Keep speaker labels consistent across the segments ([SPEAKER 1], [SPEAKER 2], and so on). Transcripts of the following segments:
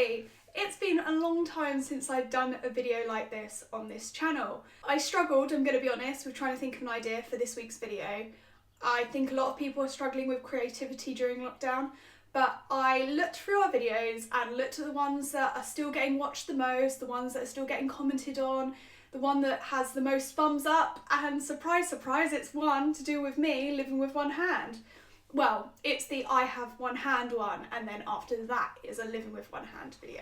[SPEAKER 1] Hi! It's been a long time since I've done a video like this on this channel. I struggled, I'm going to be honest, with trying to think of an idea for this week's video. I think a lot of people are struggling with creativity during lockdown, but I looked through our videos and looked at the ones that are still getting watched the most, the ones that are still getting commented on, the one that has the most thumbs up, and surprise, surprise, it's one to do with me living with one hand. Well, it's the I have one hand one, and then after that is a living with one hand video.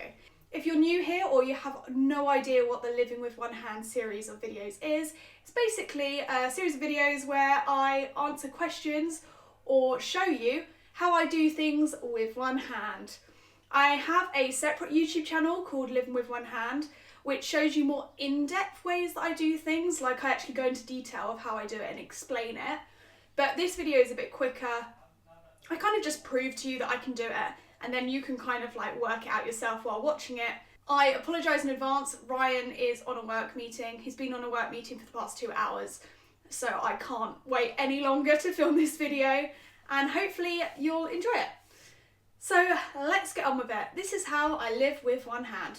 [SPEAKER 1] If you're new here or you have no idea what the living with one hand series of videos is, it's basically a series of videos where I answer questions or show you how I do things with one hand. I have a separate YouTube channel called Living with One Hand, which shows you more in-depth ways that I do things, like I actually go into detail of how I do it and explain it. But this video is a bit quicker. I kind of just prove to you that I can do it, and then you can kind of like work it out yourself while watching it. I apologise in advance, Ryan is on a work meeting. He's been on a work meeting for the past 2 hours, so I can't wait any longer to film this video, and hopefully you'll enjoy it. So let's get on with it. This is how I live with one hand.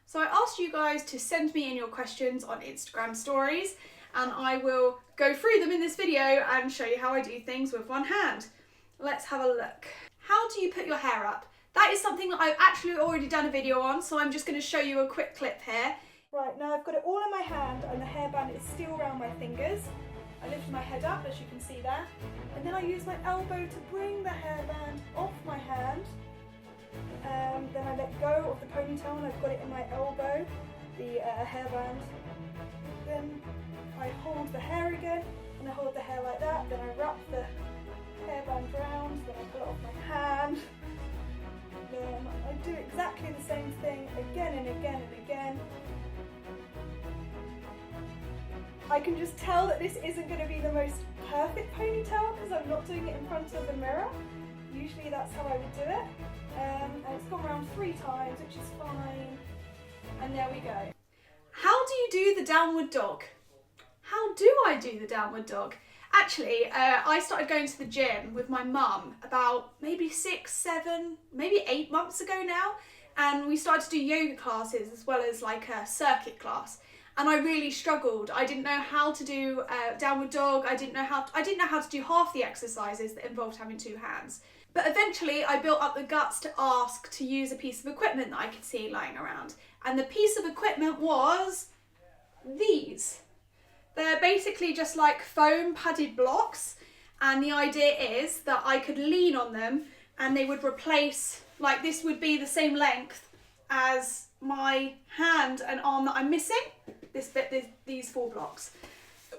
[SPEAKER 1] So I asked you guys to send me in your questions on Instagram stories, and I will go through them in this video and show you how I do things with one hand. Let's have a look. How do you put your hair up? That is something that I've actually already done a video on, so I'm just going to show you a quick clip here. Right, now I've got it all in my hand and the hairband is still around my fingers. I lift my head up, as you can see there, and then I use my elbow to bring the hairband off my hand. Then I let go of the ponytail and I've got it in my elbow, the hairband. Then I hold the hair again, and I hold the hair like that, then I wrap the hairband round, then I pull it off my hand, then I do exactly the same thing again and again and again. I can just tell that this isn't going to be the most perfect ponytail because I'm not doing it in front of the mirror. Usually that's how I would do it. And it's gone around 3 times, which is fine. And there we go. How do you do the downward dog? How do I do the downward dog? Actually, I started going to the gym with my mum about maybe 6, 7, maybe 8 months ago now, and we started to do yoga classes as well as like a circuit class. And I really struggled. I didn't know how to do downward dog. I didn't know how to do half the exercises that involved having 2 hands. But eventually, I built up the guts to ask to use a piece of equipment that I could see lying around, and the piece of equipment was these. They're basically just like foam padded blocks, and the idea is that I could lean on them and they would replace, like this would be the same length as my hand and arm that I'm missing, these 4 blocks.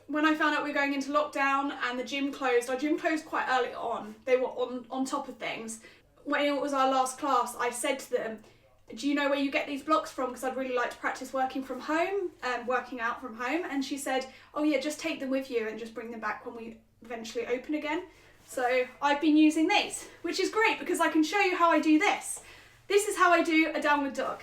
[SPEAKER 1] When I found out we were going into lockdown and the gym closed, our gym closed quite early on, they were on top of things. When it was our last class, I said to them, do you know where you get these blocks from? Because I'd really like to practice working from home and working out from home. And she said, oh yeah, just take them with you and just bring them back when we eventually open again. So I've been using these, which is great because I can show you how I do this. This is how I do a downward dog.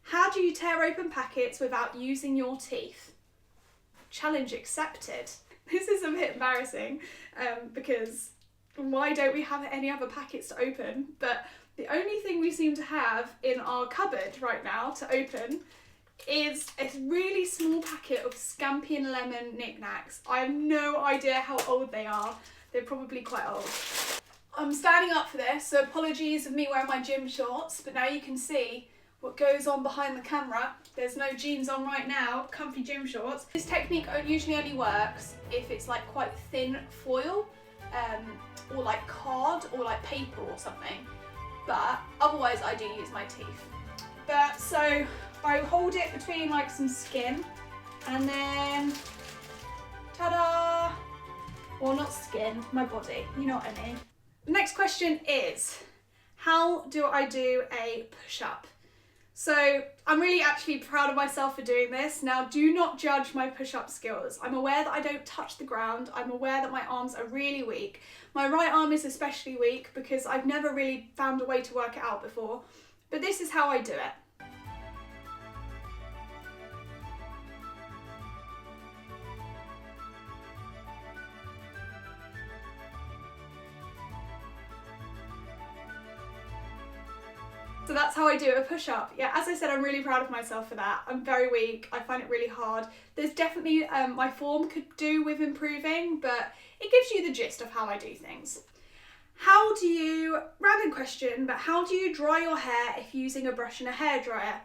[SPEAKER 1] How do you tear open packets without using your teeth? Challenge accepted. This is a bit embarrassing because why don't we have any other packets to open? But the only thing we seem to have in our cupboard right now to open is a really small packet of Scampi and Lemon knickknacks. I have no idea how old they are. They're probably quite old. I'm standing up for this, so apologies of me wearing my gym shorts, but now you can see what goes on behind the camera. There's no jeans on right now, comfy gym shorts. This technique usually only works if it's like quite thin foil or like card or like paper or something, but otherwise I do use my teeth. But so I hold it between like some skin and then ta-da! Well, not skin, my body, you know what I mean. The next question is, how do I do a push-up? So I'm really actually proud of myself for doing this. Now, do not judge my push-up skills. I'm aware that I don't touch the ground. I'm aware that my arms are really weak. My right arm is especially weak because I've never really found a way to work it out before. But this is how I do it. So that's how I do a push-up. Yeah, as I said, I'm really proud of myself for that. I'm very weak. I find it really hard. There's definitely, my form could do with improving, but it gives you the gist of how I do things. Random question, but how do you dry your hair if using a brush and a hairdryer?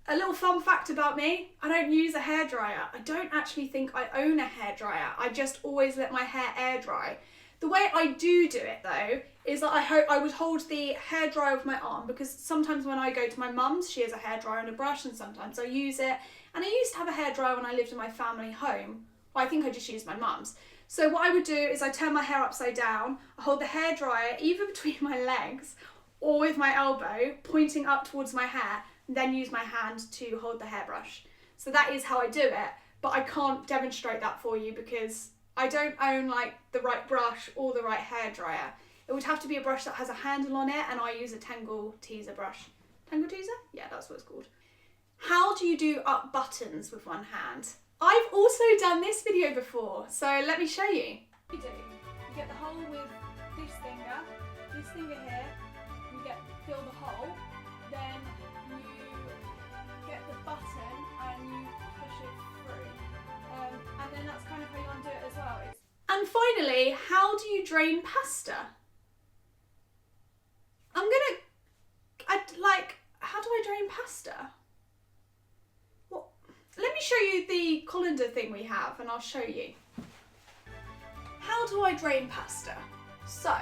[SPEAKER 1] A little fun fact about me, I don't use a hairdryer. I don't actually think I own a hairdryer. I just always let my hair air dry. The way I do it though, is that I would hold the hairdryer with my arm, because sometimes when I go to my mum's, she has a hairdryer and a brush, and sometimes I use it. And I used to have a hairdryer when I lived in my family home. Well, I think I just used my mum's. So what I would do is I turn my hair upside down, I hold the hairdryer either between my legs or with my elbow, pointing up towards my hair, and then use my hand to hold the hairbrush. So that is how I do it, but I can't demonstrate that for you because I don't own like the right brush or the right hairdryer. It would have to be a brush that has a handle on it, and I use a Tangle Teaser brush. Tangle Teaser? Yeah, that's what it's called. How do you do up buttons with one hand? I've also done this video before, so let me show you. You get the hole with this finger here, you fill the hole, then you get the button and you push it through. And then that's kind of how you undo it as well. And finally, how do you drain pasta? How do I drain pasta? Well, let me show you the colander thing we have and I'll show you. How do I drain pasta? So,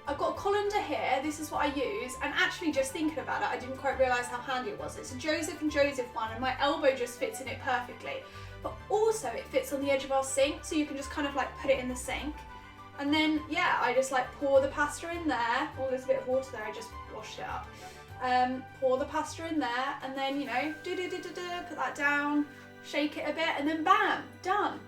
[SPEAKER 1] I've got a colander here, this is what I use, and actually just thinking about it, I didn't quite realise how handy it was. It's a Joseph & Joseph one and my elbow just fits in it perfectly. But also it fits on the edge of our sink, so you can just kind of like put it in the sink. And then, yeah, I just like pour the pasta in there. Oh, there's a bit of water there, I just washed it up. Pour the pasta in there and then, you know, put that down, shake it a bit and then bam, done.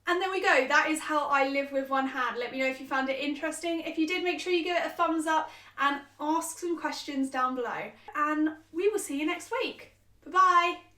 [SPEAKER 1] And there we go, that is how I live with one hand. Let me know if you found it interesting. If you did, make sure you give it a thumbs up and ask some questions down below. And we will see you next week. Bye-bye.